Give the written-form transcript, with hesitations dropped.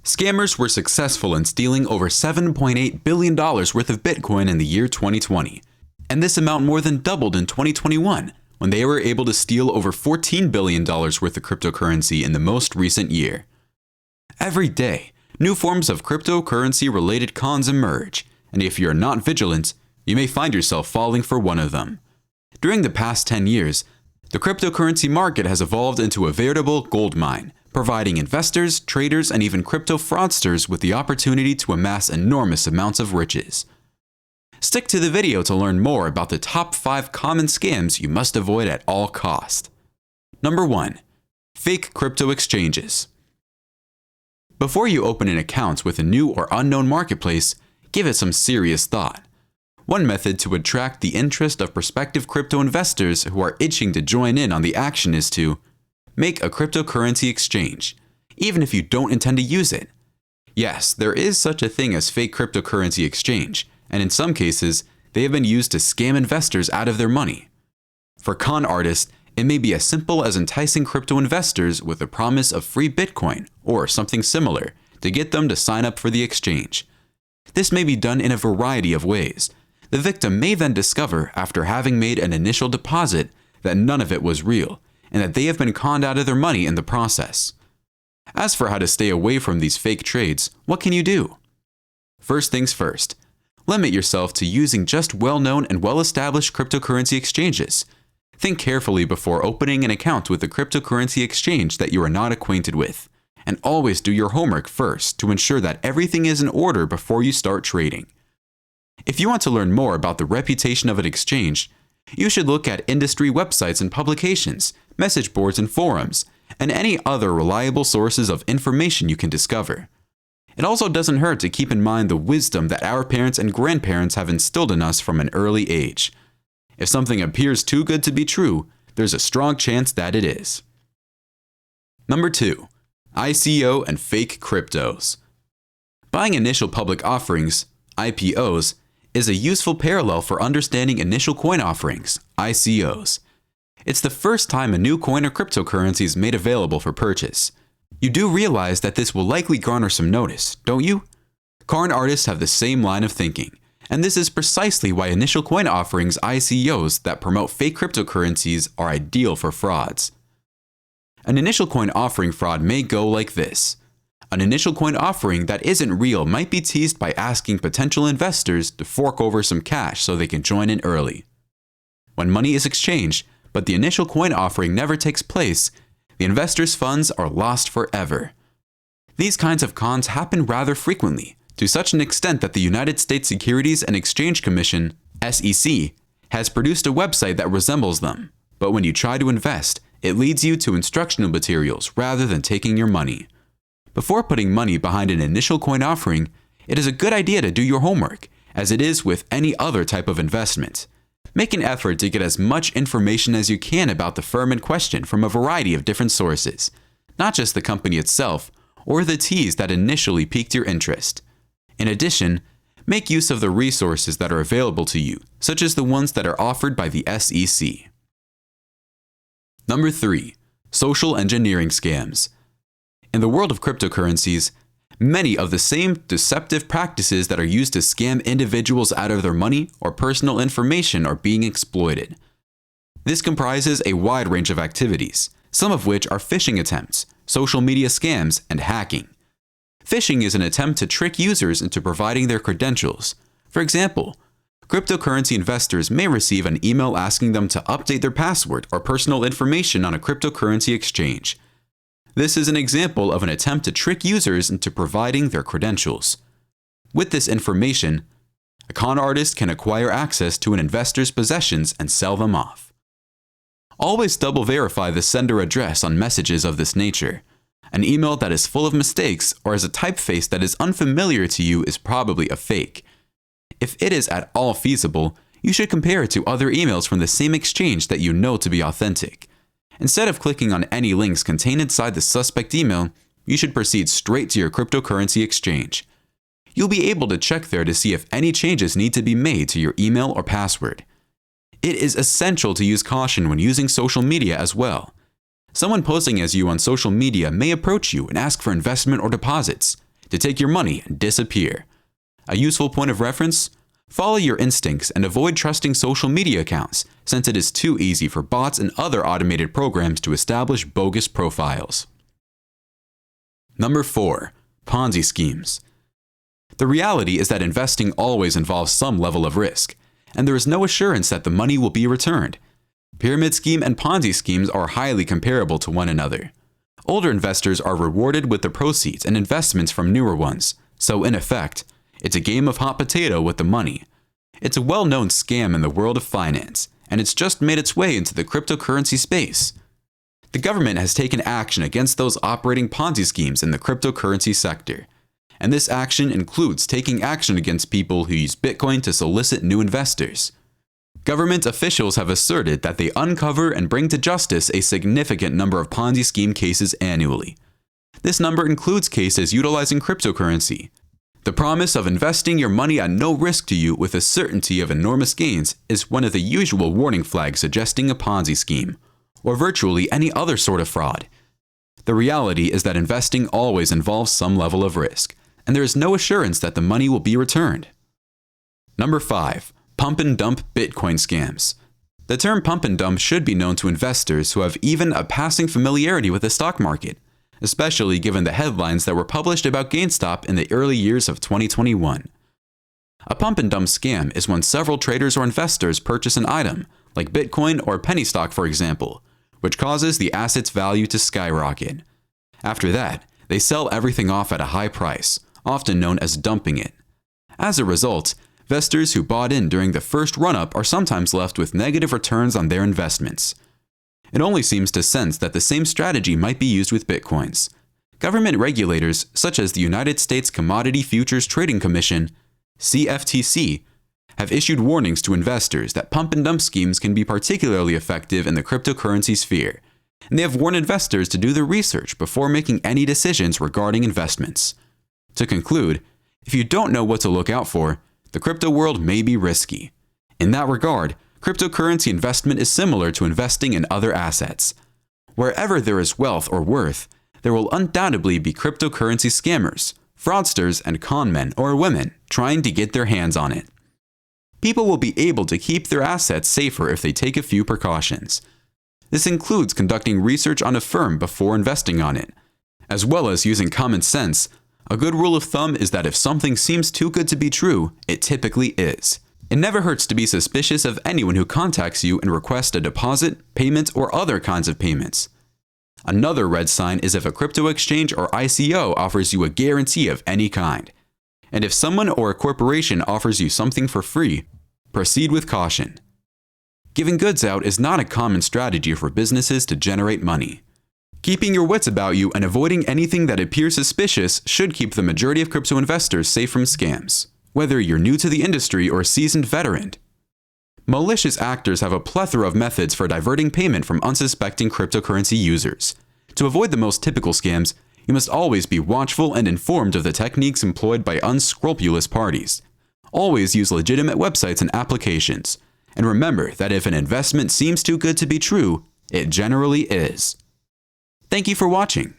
Scammers were successful in stealing over $7.8 billion worth of Bitcoin in the year 2020. And this amount more than doubled in 2021, when they were able to steal over $14 billion worth of cryptocurrency in the most recent year. Every day, new forms of cryptocurrency-related cons emerge, and if you're not vigilant, you may find yourself falling for one of them. During the past 10 years, the cryptocurrency market has evolved into a veritable goldmine, providing investors, traders, and even crypto fraudsters with the opportunity to amass enormous amounts of riches. Stick to the video to learn more about the top 5 common scams you must avoid at all costs. Number 1. Fake crypto exchanges. Before you open an account with a new or unknown marketplace, give it some serious thought. One method to attract the interest of prospective crypto investors who are itching to join in on the action is to make a cryptocurrency exchange, even if you don't intend to use it. Yes, there is such a thing as fake cryptocurrency exchange, and in some cases, they have been used to scam investors out of their money. For con artists, it may be as simple as enticing crypto investors with a promise of free Bitcoin or something similar to get them to sign up for the exchange. This may be done in a variety of ways. The victim may then discover, after having made an initial deposit, that none of it was real, and that they have been conned out of their money in the process. As for how to stay away from these fake trades, what can you do? First things first, limit yourself to using just well-known and well-established cryptocurrency exchanges. Think carefully before opening an account with a cryptocurrency exchange that you are not acquainted with, and always do your homework first to ensure that everything is in order before you start trading. If you want to learn more about the reputation of an exchange, you should look at industry websites and publications, message boards and forums, and any other reliable sources of information you can discover. It also doesn't hurt to keep in mind the wisdom that our parents and grandparents have instilled in us from an early age. If something appears too good to be true, there's a strong chance that it is. Number 2. ICO and fake cryptos. Buying initial public offerings, IPOs, is a useful parallel for understanding initial coin offerings, ICOs. It's the first time a new coin or cryptocurrency is made available for purchase. You do realize that this will likely garner some notice, don't you? Con artists have the same line of thinking, and this is precisely why initial coin offerings, ICOs, that promote fake cryptocurrencies are ideal for frauds. An initial coin offering fraud may go like this. An initial coin offering that isn't real might be teased by asking potential investors to fork over some cash so they can join in early. When money is exchanged, but the initial coin offering never takes place, the investors' funds are lost forever. These kinds of cons happen rather frequently, to such an extent that the United States Securities and Exchange Commission, SEC, has produced a website that resembles them. But when you try to invest, it leads you to instructional materials rather than taking your money. Before putting money behind an initial coin offering, it is a good idea to do your homework, as it is with any other type of investment. Make an effort to get as much information as you can about the firm in question from a variety of different sources, not just the company itself or the tease that initially piqued your interest. In addition, make use of the resources that are available to you, such as the ones that are offered by the SEC. Number 3. Social engineering scams. In the world of cryptocurrencies, many of the same deceptive practices that are used to scam individuals out of their money or personal information are being exploited. This comprises a wide range of activities, some of which are phishing attempts, social media scams, and hacking. Phishing is an attempt to trick users into providing their credentials. For example, cryptocurrency investors may receive an email asking them to update their password or personal information on a cryptocurrency exchange. This is an example of an attempt to trick users into providing their credentials. With this information, a con artist can acquire access to an investor's possessions and sell them off. Always double verify the sender address on messages of this nature. An email that is full of mistakes or has a typeface that is unfamiliar to you is probably a fake. If it is at all feasible, you should compare it to other emails from the same exchange that you know to be authentic. Instead of clicking on any links contained inside the suspect email, you should proceed straight to your cryptocurrency exchange. You'll be able to check there to see if any changes need to be made to your email or password. It is essential to use caution when using social media as well. Someone posing as you on social media may approach you and ask for investment or deposits. to take your money and disappear. A useful point of reference? Follow your instincts and avoid trusting social media accounts, since it is too easy for bots and other automated programs to establish bogus profiles. Number 4. Ponzi schemes. The reality is that investing always involves some level of risk, and there is no assurance that the money will be returned. Pyramid scheme and Ponzi schemes are highly comparable to one another. Older investors are rewarded with the proceeds and investments from newer ones, so in effect, it's a game of hot potato with the money. It's a well-known scam in the world of finance, and it's just made its way into the cryptocurrency space. The government has taken action against those operating Ponzi schemes in the cryptocurrency sector, and this action includes taking action against people who use Bitcoin to solicit new investors. Government officials have asserted that they uncover and bring to justice a significant number of Ponzi scheme cases annually. This number includes cases utilizing cryptocurrency. The promise of investing your money at no risk to you with a certainty of enormous gains is one of the usual warning flags suggesting a Ponzi scheme, or virtually any other sort of fraud. The reality is that investing always involves some level of risk, and there is no assurance that the money will be returned. Number 5. Pump and dump Bitcoin scams. The term pump and dump should be known to investors who have even a passing familiarity with the stock market, especially given the headlines that were published about GameStop in the early years of 2021. A pump and dump scam is when several traders or investors purchase an item, like Bitcoin or penny stock for example, which causes the asset's value to skyrocket. After that, they sell everything off at a high price, often known as dumping it. As a result, investors who bought in during the first run-up are sometimes left with negative returns on their investments. It only seems to sense that the same strategy might be used with Bitcoins. Government regulators, such as the United States Commodity Futures Trading Commission, CFTC, have issued warnings to investors that pump and dump schemes can be particularly effective in the cryptocurrency sphere, and they have warned investors to do their research before making any decisions regarding investments. To conclude, if you don't know what to look out for, the crypto world may be risky. In that regard, cryptocurrency investment is similar to investing in other assets. Wherever there is wealth or worth, there will undoubtedly be cryptocurrency scammers, fraudsters, and con men or women trying to get their hands on it. People will be able to keep their assets safer if they take a few precautions. This includes conducting research on a firm before investing on it. As well as using common sense, a good rule of thumb is that if something seems too good to be true, it typically is. It never hurts to be suspicious of anyone who contacts you and requests a deposit, payment, or other kinds of payments. Another red sign is if a crypto exchange or ICO offers you a guarantee of any kind. And if someone or a corporation offers you something for free, proceed with caution. Giving goods out is not a common strategy for businesses to generate money. Keeping your wits about you and avoiding anything that appears suspicious should keep the majority of crypto investors safe from scams, whether you're new to the industry or a seasoned veteran. Malicious actors have a plethora of methods for diverting payment from unsuspecting cryptocurrency users. To avoid the most typical scams, you must always be watchful and informed of the techniques employed by unscrupulous parties. Always use legitimate websites and applications. And remember that if an investment seems too good to be true, it generally is. Thank you for watching.